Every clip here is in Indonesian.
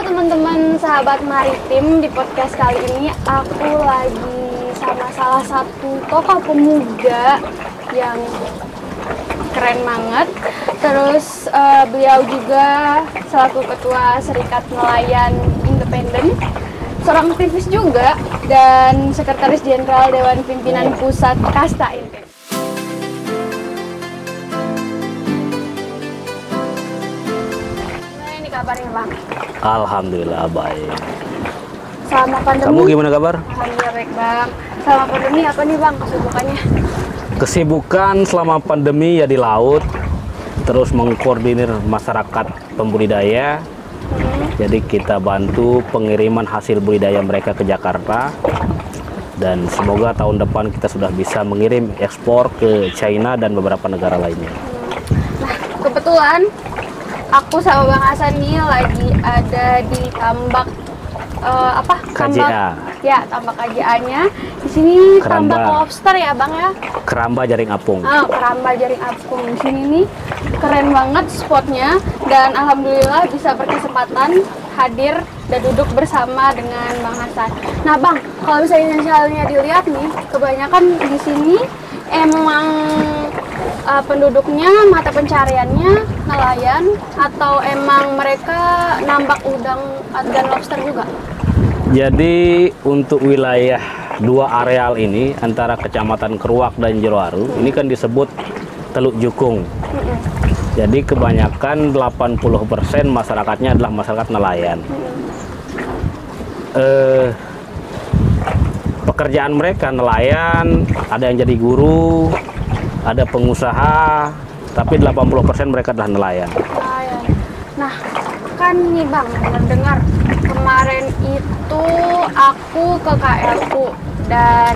teman-teman sahabat maritim, di podcast kali ini aku lagi sama salah satu tokoh pemuda yang keren banget. Terus beliau juga selaku ketua Serikat Nelayan Independen, seorang aktivis juga, dan Sekretaris Jenderal Dewan Pimpinan Pusat Kasta Independen. Gimana ini kabarnya, Bang? Alhamdulillah baik. Selama pandemi. Kamu gimana kabar? Alhamdulillah baik, Bang. Selama pandemi apa nih, Bang, kesibukannya? Kesibukan selama pandemi ya di laut, terus mengkoordinir masyarakat pembudidaya. Jadi kita bantu pengiriman hasil budidaya mereka ke Jakarta, dan semoga tahun depan kita sudah bisa mengirim ekspor ke China dan beberapa negara lainnya. Nah, kebetulan aku sama Bang Hasan nih lagi ada di tambak KJA. Ya, tambak KJA-nya. Di sini Keramba. tambak lobster ya, Bang ya. Keramba Jaring Apung. Keramba Jaring Apung. Di sini nih keren banget spotnya, dan alhamdulillah bisa berkesempatan hadir dan duduk bersama dengan Bang Hasan. Nah, Bang, kalau misalnya dilihat nih, kebanyakan di sini emang penduduknya, mata pencariannya nelayan, atau emang mereka nambak udang dan lobster juga? Jadi untuk wilayah dua areal ini antara Kecamatan Keruak dan Jeroaru, ini kan disebut Teluk Jukung. Jadi kebanyakan 80% masyarakatnya adalah masyarakat nelayan. Pekerjaan mereka nelayan, ada yang jadi guru, ada pengusaha, tapi 80% mereka adalah nelayan. Nah, kan nih Bang, dengar kemarin itu aku ke KLU, dan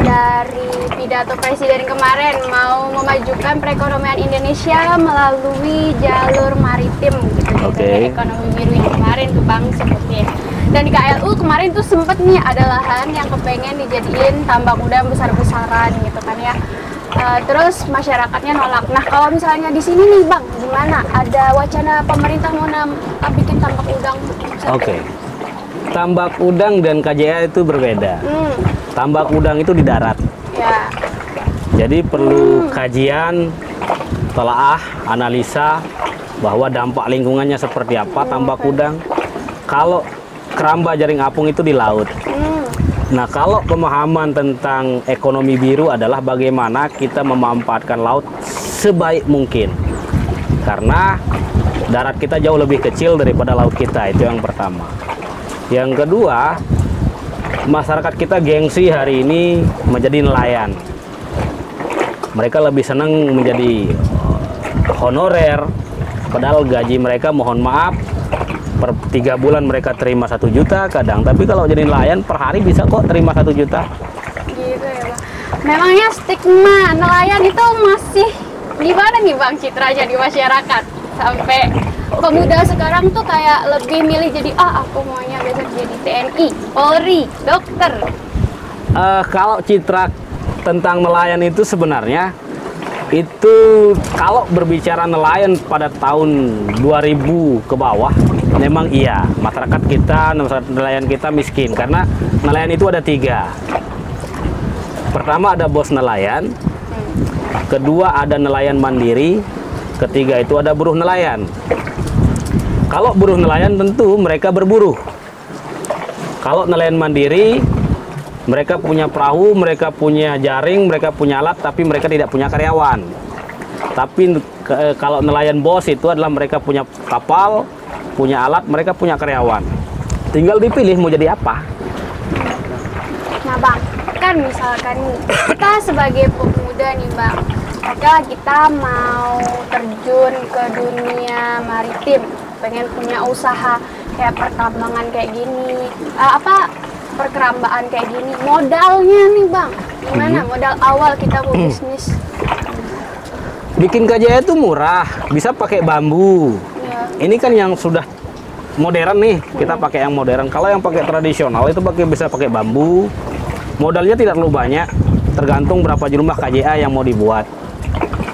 dari pidato Presiden kemarin mau memajukan perekonomian Indonesia melalui jalur maritim gitu. Dari ekonomi biru yang kemarin tuh Bang sebutin. Dan di KLU kemarin tuh sempet nih ada lahan yang kepengen dijadiin tambak udang besar-besaran gitu kan ya. Terus masyarakatnya nolak. Nah, kalau misalnya di sini nih Bang, gimana? Ada wacana pemerintah mau bikin tambak udang? Oke. Tambak udang dan KJA itu berbeda. Tambak udang itu di darat. Ya. Jadi perlu kajian, telaah, analisa bahwa dampak lingkungannya seperti apa tambak udang. Kalau keramba jaring apung itu di laut. Nah, kalau pemahaman tentang ekonomi biru adalah bagaimana kita memanfaatkan laut sebaik mungkin. Karena darat kita jauh lebih kecil daripada laut kita, itu yang pertama. Yang kedua, masyarakat kita gengsi hari ini menjadi nelayan. Mereka lebih senang menjadi honorer, padahal gaji mereka, mohon maaf, per 3 bulan mereka terima 1 juta kadang, tapi kalau jadi nelayan per hari bisa kok terima 1 juta. Gitu ya Bang. Memangnya stigma nelayan itu masih gimana nih Bang citranya di masyarakat? Sampai pemuda sekarang tuh kayak lebih milih jadi aku maunya besok jadi TNI, Polri, dokter. Kalau citra tentang nelayan itu sebenarnya itu kalau berbicara nelayan pada tahun 2000 ke bawah, memang iya, masyarakat kita, nelayan kita miskin karena nelayan itu ada 3. Pertama ada bos nelayan, kedua ada nelayan mandiri, ketiga itu ada buruh nelayan. Kalau buruh nelayan tentu mereka berburu. Kalau nelayan mandiri, mereka punya perahu, mereka punya jaring, mereka punya alat, tapi mereka tidak punya karyawan. Tapi kalau nelayan bos itu adalah mereka punya kapal, punya alat, mereka punya karyawan. Tinggal dipilih mau jadi apa. Nah Bang, kan misalkan nih, kita sebagai pemuda nih Bang, oke kita mau terjun ke dunia maritim, pengen punya usaha kayak pertambangan kayak gini, perkerambaan kayak gini, modalnya nih Bang, gimana modal awal kita mau bisnis? Bikin KJA itu murah, bisa pakai bambu. Ini kan yang sudah modern nih, kita pakai yang modern. Kalau yang pakai tradisional itu bisa pakai bambu. Modalnya tidak terlalu banyak, tergantung berapa jumlah KJA yang mau dibuat.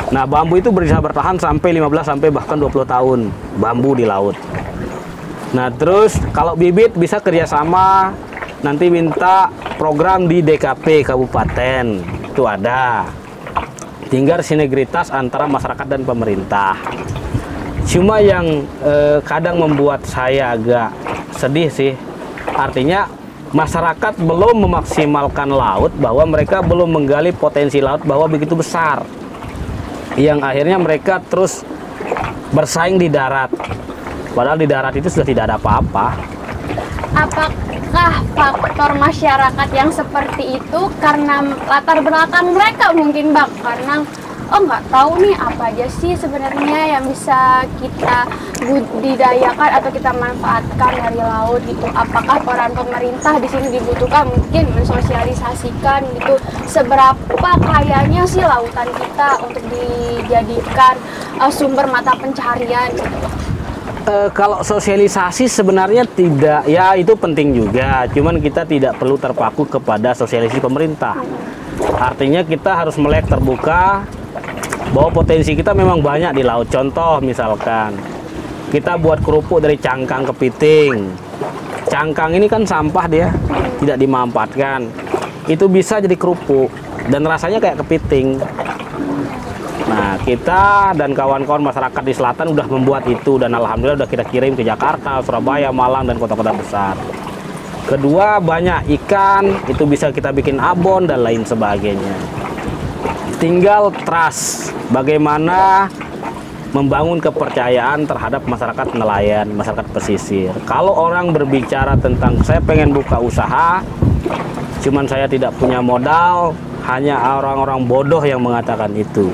Nah, bambu itu bisa bertahan sampai 15 sampai bahkan 20 tahun bambu di laut. Nah, terus kalau bibit bisa kerjasama, nanti minta program di DKP kabupaten, itu ada. Tinggal sinergitas antara masyarakat dan pemerintah. Cuma yang kadang membuat saya agak sedih sih, artinya masyarakat belum memaksimalkan laut, bahwa mereka belum menggali potensi laut bahwa begitu besar, yang akhirnya mereka terus bersaing di darat, padahal di darat itu sudah tidak ada apa-apa. Apakah faktor masyarakat yang seperti itu karena latar belakang mereka mungkin Bang? Karena nggak tahu nih apa aja sih sebenarnya yang bisa kita budidayakan atau kita manfaatkan dari laut gitu. Apakah peran pemerintah di sini dibutuhkan, mungkin mensosialisasikan gitu seberapa kayanya sih lautan kita untuk dijadikan sumber mata pencaharian gitu. Kalau sosialisasi sebenarnya tidak, ya itu penting juga, cuman kita tidak perlu terpaku kepada sosialisasi pemerintah. Artinya kita harus melek terbuka bahwa potensi kita memang banyak di laut. Contoh misalkan kita buat kerupuk dari cangkang kepiting. Cangkang ini kan sampah, dia tidak dimanfaatkan, itu bisa jadi kerupuk dan rasanya kayak kepiting. Nah, kita dan kawan-kawan masyarakat di selatan udah membuat itu, dan alhamdulillah udah kita kirim ke Jakarta, Surabaya, Malang, dan kota-kota besar. Kedua, banyak ikan, itu bisa kita bikin abon dan lain sebagainya. Tinggal trust, bagaimana membangun kepercayaan terhadap masyarakat nelayan, masyarakat pesisir. Kalau orang berbicara tentang saya pengen buka usaha, cuman saya tidak punya modal, hanya orang-orang bodoh yang mengatakan itu.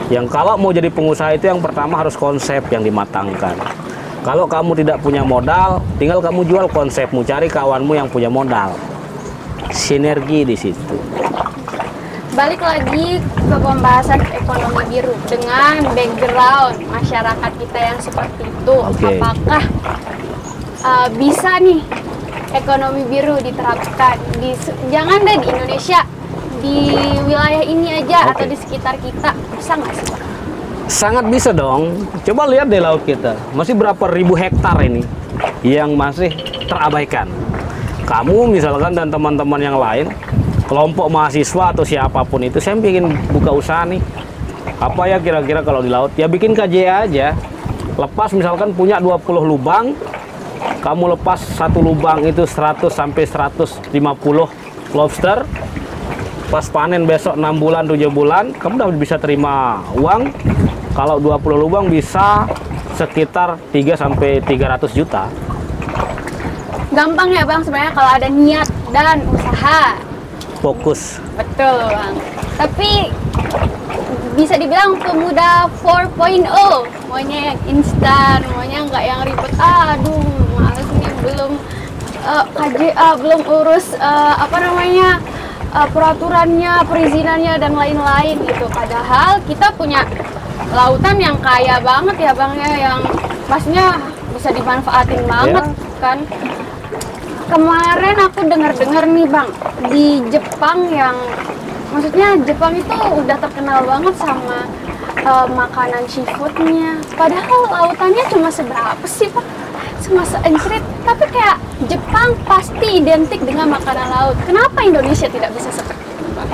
Yang kalau mau jadi pengusaha itu yang pertama harus konsep yang dimatangkan. Kalau kamu tidak punya modal, tinggal kamu jual konsepmu, cari kawanmu yang punya modal. Sinergi di situ. Balik lagi ke pembahasan ekonomi biru dengan background masyarakat kita yang seperti itu. Oke. Apakah bisa nih ekonomi biru diterapkan jangan deh di Indonesia, di wilayah ini aja atau di sekitar kita, bisa nggak sih Pak? Sangat bisa dong. Coba lihat deh laut kita, masih berapa ribu hektar ini yang masih terabaikan. Kamu misalkan dan teman-teman yang lain, kelompok mahasiswa atau siapapun itu, saya ingin buka usaha nih. Apa ya kira-kira kalau di laut? Ya bikin KJA aja. Lepas misalkan punya 20 lubang, kamu lepas satu lubang itu 100 sampai 150 lobster. Pas panen besok 6 bulan 7 bulan, kamu udah bisa terima uang. Kalau 20 lubang bisa sekitar 3 sampai 300 juta. Gampang ya Bang sebenarnya kalau ada niat dan usaha. Fokus. Betul Bang. Tapi bisa dibilang pemuda 4.0, maunya yang instan, maunya nggak yang ribet. Aduh, males nih, belum KJA, belum urus peraturannya, perizinannya dan lain-lain gitu. Padahal kita punya lautan yang kaya banget ya Bang ya, yang pastinya bisa dimanfaatin banget kan. Kemarin aku dengar-dengar nih Bang, di Jepang yang maksudnya Jepang itu udah terkenal banget sama makanan seafoodnya. Padahal lautannya cuma seberapa sih Pak? Cuma seencrit, tapi kayak Jepang pasti identik dengan makanan laut. Kenapa Indonesia tidak bisa seperti itu Pak?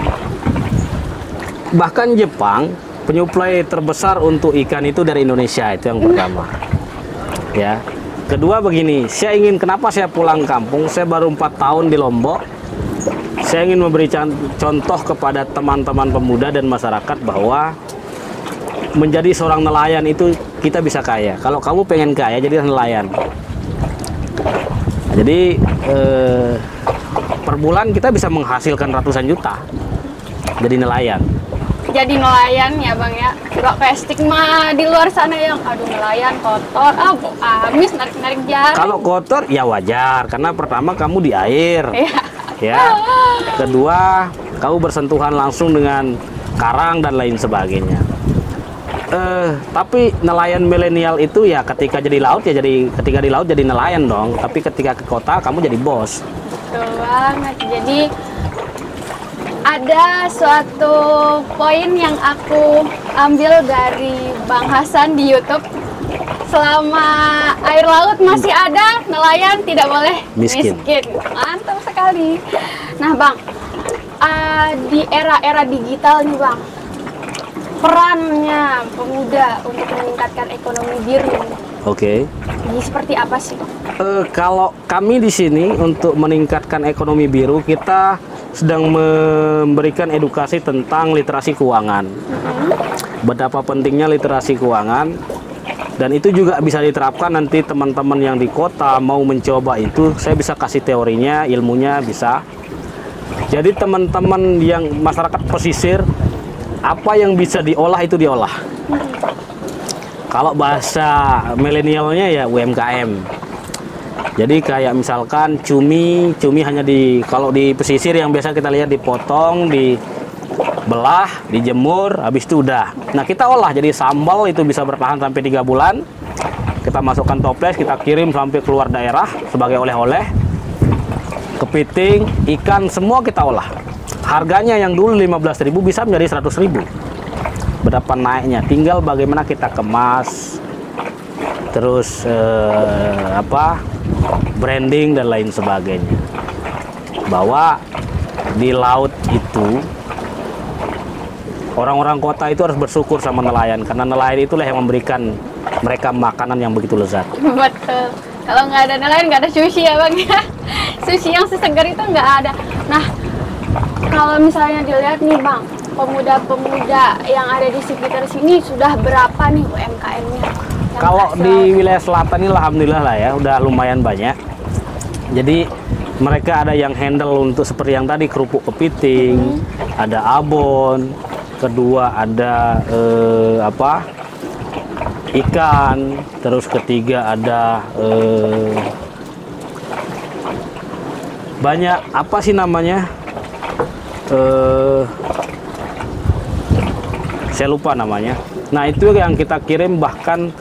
Bahkan Jepang penyuplai terbesar untuk ikan itu dari Indonesia, itu yang pertama. Ya. Kedua begini, saya ingin, kenapa saya pulang kampung, saya baru 4 tahun di Lombok. Saya ingin memberi contoh kepada teman-teman pemuda dan masyarakat bahwa menjadi seorang nelayan itu kita bisa kaya. Kalau kamu pengen kaya, jadi nelayan. Jadi per bulan kita bisa menghasilkan ratusan juta jadi nelayan. Jadi nelayan ya Bang ya, nggak kayak stigma di luar sana yang aduh nelayan kotor, amis narik-narik jaring. Kalau kotor ya wajar, karena pertama kamu di air, ya. Kedua, kamu bersentuhan langsung dengan karang dan lain sebagainya. Tapi nelayan milenial itu ya ketika jadi laut ya ketika di laut jadi nelayan dong. Tapi ketika ke kota kamu jadi bos. Betul banget. Jadi ada suatu poin yang aku ambil dari Bang Hasan di YouTube. selama air laut masih ada, nelayan tidak boleh Miskin. Mantap sekali. Nah Bang, di era-era digital nih Bang, perannya pemuda untuk meningkatkan ekonomi biru Oke. ini seperti apa sih Bang? Kalau kami di sini untuk meningkatkan ekonomi biru, kita sedang memberikan edukasi tentang literasi keuangan. Betapa pentingnya literasi keuangan, dan itu juga bisa diterapkan nanti teman-teman yang di kota mau mencoba itu, saya bisa kasih teorinya, ilmunya bisa. Jadi teman-teman yang masyarakat pesisir, apa yang bisa diolah itu diolah. Kalau bahasa milenialnya ya UMKM. Jadi kayak misalkan cumi hanya kalau di pesisir yang biasa kita lihat dipotong, dibelah, dijemur, habis itu udah. Nah kita olah jadi sambal, itu bisa bertahan sampai 3 bulan. Kita masukkan toples, kita kirim sampai keluar daerah sebagai oleh-oleh. Kepiting, ikan, semua kita olah. Harganya yang dulu 15.000 bisa menjadi 100.000. Berapa naiknya, tinggal bagaimana kita kemas, terus branding dan lain sebagainya. Bahwa di laut itu orang-orang kota itu harus bersyukur sama nelayan, karena nelayan itulah yang memberikan mereka makanan yang begitu lezat. Betul. Kalau nggak ada nelayan nggak ada sushi ya Bang ya. Sushi yang sesegar itu nggak ada. Nah, kalau misalnya dilihat nih Bang, pemuda-pemuda yang ada di sekitar sini sudah berapa nih UMKM-nya? Kalau di wilayah selatan ini alhamdulillah lah ya, udah lumayan banyak. Jadi mereka ada yang handle untuk seperti yang tadi kerupuk kepiting, ada abon, kedua ada ikan, terus ketiga ada banyak apa sih namanya? Saya lupa namanya. Nah itu yang kita kirim, bahkan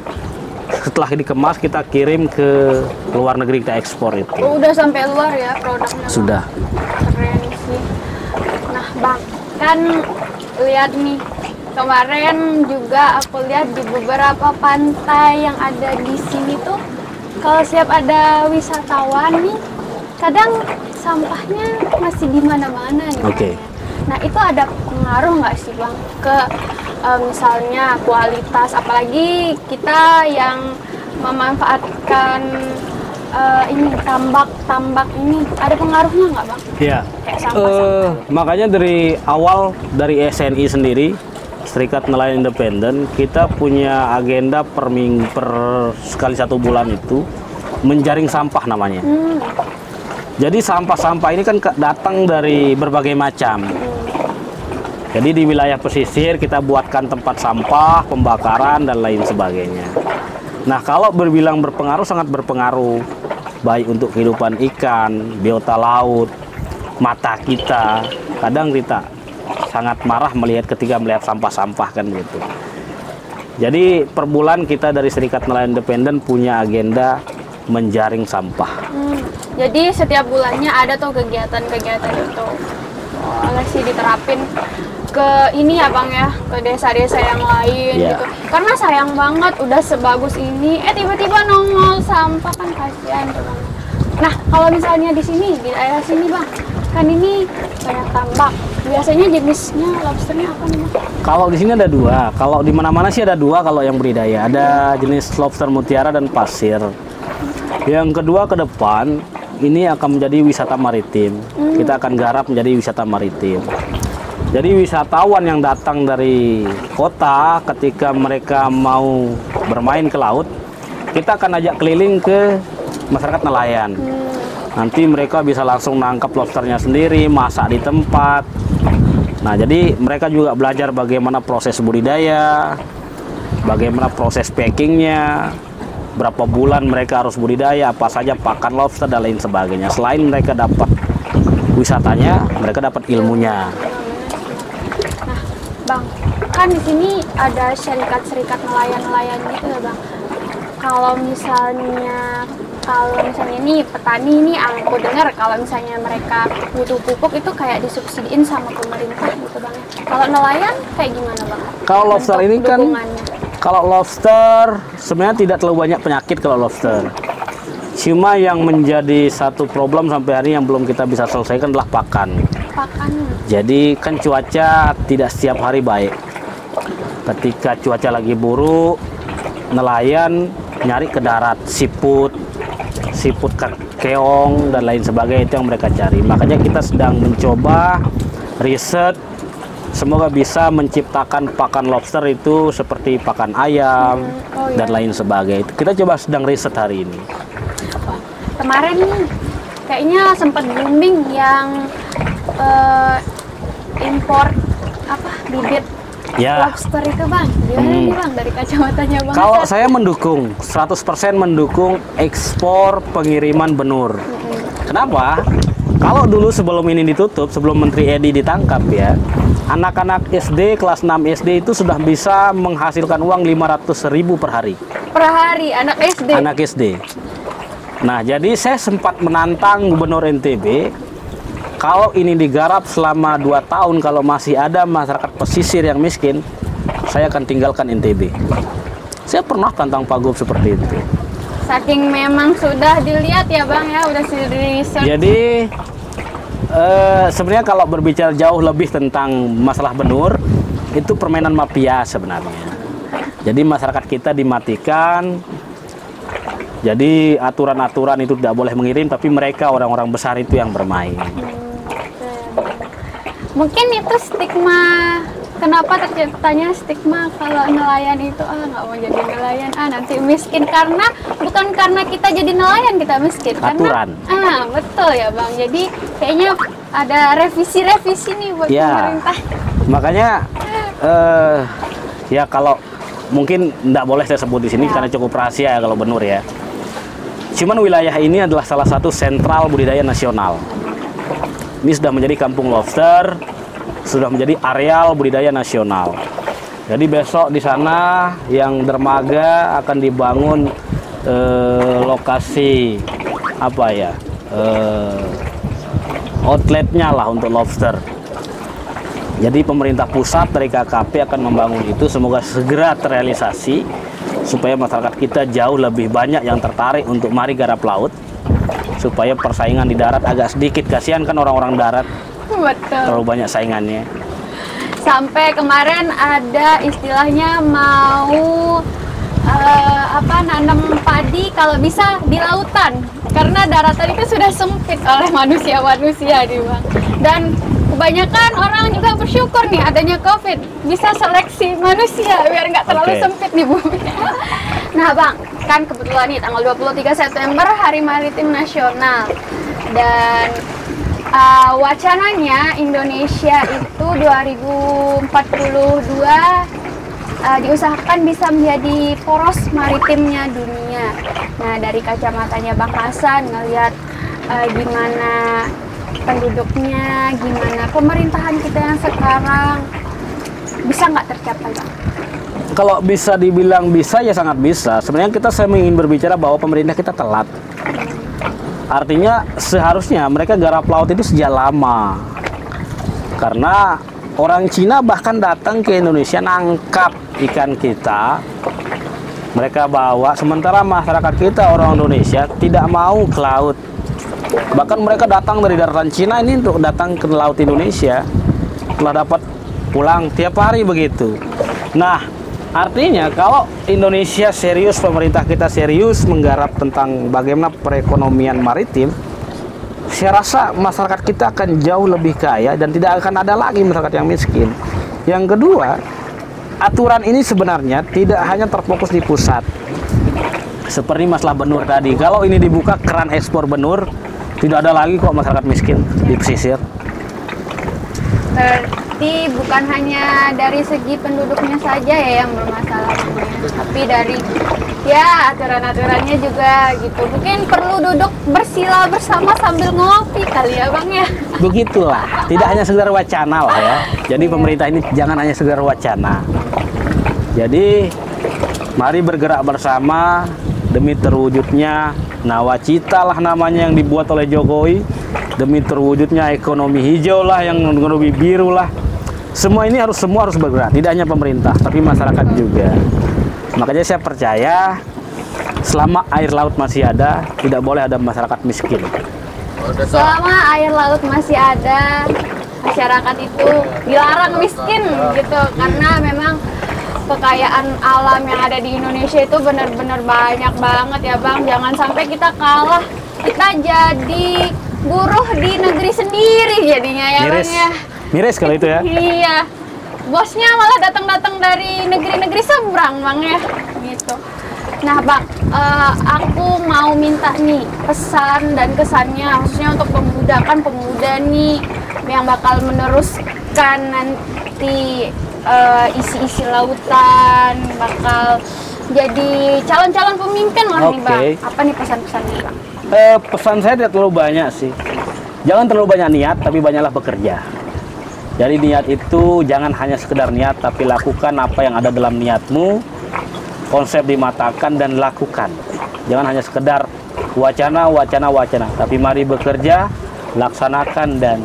setelah dikemas kita kirim ke luar negeri, kita ekspor itu. Oh, udah sampai luar ya produknya? Sudah. Keren sih. Nah Bang, kan lihat nih, kemarin juga aku lihat di beberapa pantai yang ada di sini tuh, kalau siap ada wisatawan nih, kadang sampahnya masih di mana-mana nih. Oke. Nah itu ada pengaruh nggak sih Bang ke misalnya kualitas, apalagi kita yang memanfaatkan ini tambak ini, ada pengaruhnya nggak Bang? Iya. Kayak sampah-sampah. Makanya dari awal dari SNI sendiri, Serikat Nelayan Independen, kita punya agenda per sekali 1 bulan itu menjaring sampah namanya. Jadi sampah-sampah ini kan datang dari berbagai macam. Jadi di wilayah pesisir kita buatkan tempat sampah, pembakaran dan lain sebagainya. Nah kalau berbilang berpengaruh, sangat berpengaruh, baik untuk kehidupan ikan, biota laut, mata kita. Kadang kita sangat marah ketika melihat sampah-sampah kan gitu. Jadi per bulan kita dari Serikat Nelayan Independen punya agenda menjaring sampah. Jadi setiap bulannya ada tuh kegiatan-kegiatan itu. Oleh sih diterapin ke ini ya Bang ya, ke desa-desa yang lain gitu. Karena sayang banget udah sebagus ini, tiba-tiba nongol sampah, kan kasihan tuh Bang. Nah kalau misalnya di sini, di daerah sini Bang, kan ini banyak tambak. Biasanya jenisnya lobsternya apa nih Bang? Kalau di sini ada 2, kalau di mana-mana sih ada 2 kalau yang budidaya. Ada jenis lobster mutiara dan pasir. Yang kedua ke depan, ini akan menjadi wisata maritim. Kita akan garap menjadi wisata maritim. Jadi wisatawan yang datang dari kota ketika mereka mau bermain ke laut, kita akan ajak keliling ke masyarakat nelayan. Nanti mereka bisa langsung nangkap lobsternya sendiri, masak di tempat. Nah, jadi mereka juga belajar bagaimana proses budidaya, bagaimana proses packingnya, berapa bulan mereka harus budidaya, apa saja pakan lobster dan lain sebagainya. Selain mereka dapat wisatanya, mereka dapat ilmunya. Nah, Bang, kan di sini ada serikat-serikat nelayan-nelayan gitu ya, Bang. Kalau misalnya ini petani ini, aku dengar kalau misalnya mereka butuh pupuk itu kayak disubsidiin sama pemerintah gitu Bang. Kalau nelayan kayak gimana Bang? Kalau lobster ini kan Kalau lobster sebenarnya tidak terlalu banyak penyakit kalau lobster. Cuma yang menjadi satu problem sampai hari ini yang belum kita bisa selesaikan adalah pakan. Pakan. Jadi kan cuaca tidak setiap hari baik. Ketika cuaca lagi buruk, nelayan nyari ke darat, siput keong dan lain sebagainya, itu yang mereka cari. Makanya kita sedang mencoba riset, semoga bisa menciptakan pakan lobster itu seperti pakan ayam dan lain sebagainya. Kita coba sedang riset hari ini. Kemarin kayaknya sempat booming yang impor bibit lobster itu Bang. Gimana nih Bang dari kacamatanya Bang? Kalau saya mendukung, 100% mendukung ekspor pengiriman benur. Kenapa? Kalau dulu sebelum ini ditutup, sebelum Menteri Edi ditangkap ya, anak-anak SD kelas 6 SD itu sudah bisa menghasilkan uang 500.000 per hari. Per hari anak SD? Anak SD. Nah, jadi saya sempat menantang Gubernur NTB, kalau ini digarap selama 2 tahun, kalau masih ada masyarakat pesisir yang miskin, saya akan tinggalkan NTB. Saya pernah tantang Pak Gub seperti itu. Saking memang sudah dilihat ya Bang ya, udah di-research. Jadi sebenarnya kalau berbicara jauh lebih tentang masalah benur, itu permainan mafia sebenarnya. Jadi masyarakat kita dimatikan. Jadi aturan-aturan itu tidak boleh mengirim, tapi mereka orang-orang besar itu yang bermain. Mungkin itu stigma. Kenapa terciptanya stigma kalau nelayan itu nggak mau jadi nelayan, nanti miskin, karena bukan karena kita jadi nelayan kita miskin, aturan. Karena betul ya Bang. Jadi kayaknya ada revisi nih buat pemerintah. Makanya ya kalau mungkin nggak boleh saya sebut di sini karena cukup rahasia ya kalau benur ya. Cuman wilayah ini adalah salah satu sentral budidaya nasional. Ini sudah menjadi kampung lobster, sudah menjadi areal budidaya nasional. Jadi besok di sana yang dermaga akan dibangun lokasi outletnya lah untuk lobster. Jadi pemerintah pusat dari KKP akan membangun itu, semoga segera terrealisasi supaya masyarakat kita jauh lebih banyak yang tertarik untuk mari garap laut, supaya persaingan di darat agak sedikit. Kasihan kan orang-orang darat. Betul. Terlalu banyak saingannya. Sampai kemarin ada istilahnya mau nanam padi kalau bisa di lautan, karena daratan itu sudah sempit oleh manusia di Bang. Dan kebanyakan orang juga bersyukur nih adanya COVID, bisa seleksi manusia biar nggak terlalu sempit nih bumi. Nah Bang, kan kebetulan nih tanggal 23 September Hari Maritim Nasional, dan wacananya Indonesia itu 2042 diusahakan bisa menjadi poros maritimnya dunia. Nah dari kacamatanya Bang Hasan ngelihat gimana penduduknya, gimana pemerintahan kita yang sekarang, bisa nggak tercapai Bang? Kalau bisa dibilang bisa, ya sangat bisa. Sebenarnya saya ingin berbicara bahwa pemerintah kita telat. Artinya seharusnya mereka garap laut itu sejak lama. Karena orang Cina bahkan datang ke Indonesia nangkap ikan kita, mereka bawa, sementara masyarakat kita orang Indonesia tidak mau ke laut. Bahkan mereka datang dari daratan Cina ini untuk datang ke laut Indonesia, telah dapat pulang tiap hari begitu. Nah, artinya kalau Indonesia serius, pemerintah kita serius menggarap tentang bagaimana perekonomian maritim, saya rasa masyarakat kita akan jauh lebih kaya dan tidak akan ada lagi masyarakat yang miskin. Yang kedua, aturan ini sebenarnya tidak hanya terfokus di pusat. Seperti masalah benur tadi, kalau ini dibuka keran ekspor benur, tidak ada lagi kok masyarakat miskin di pesisir. Berarti bukan hanya dari segi penduduknya saja ya yang bermasalah, tapi dari aturan-aturannya juga gitu. Mungkin perlu duduk bersila bersama sambil ngopi kali ya Bang ya. Begitulah, tidak hanya sekedar wacana lah ya. Jadi pemerintah ini jangan hanya sekedar wacana. Jadi mari bergerak bersama demi terwujudnya nawacita lah namanya yang dibuat oleh Jokowi, demi terwujudnya ekonomi hijau lah, yang ekonomi biru lah. Semua harus bergerak, tidak hanya pemerintah tapi masyarakat juga. Makanya saya percaya selama air laut masih ada, tidak boleh ada masyarakat miskin. Selama air laut masih ada, masyarakat itu dilarang miskin gitu, karena memang kekayaan alam yang ada di Indonesia itu benar-benar banyak banget ya Bang. Jangan sampai kita kalah, kita jadi buruh di negeri sendiri jadinya ya Miris. Bang ya. Miris kalau itu ya. Iya, bosnya malah datang-datang dari negeri-negeri seberang Bang ya, gitu. Nah Bang, aku mau minta nih pesan dan kesannya, khususnya untuk pemuda nih yang bakal meneruskan nanti isi-isi lautan, bakal jadi calon-calon pemimpin lah nih Bang. Apa nih pesan-pesannya Bang? Pesan saya tidak terlalu banyak sih. Jangan terlalu banyak niat, tapi banyaklah bekerja. Jadi niat itu jangan hanya sekedar niat, tapi lakukan apa yang ada dalam niatmu. Konsep dimatakan dan lakukan. Jangan hanya sekedar wacana, tapi mari bekerja, laksanakan dan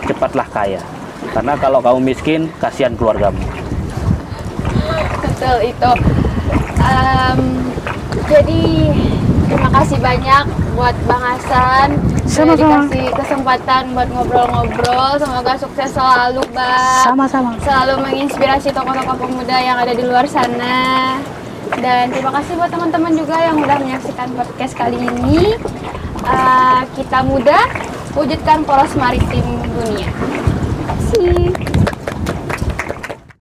cepatlah kaya. Karena kalau kamu miskin, kasihan keluargamu. Betul itu. Jadi terima kasih banyak buat Bang Hasan. Sudah dikasih kesempatan buat ngobrol-ngobrol. Semoga sukses selalu Bang. Sama-sama. Selalu menginspirasi tokoh-tokoh pemuda yang ada di luar sana. Dan terima kasih buat teman-teman juga yang udah menyaksikan podcast kali ini. Kita muda, wujudkan poros maritim dunia. Terima kasih.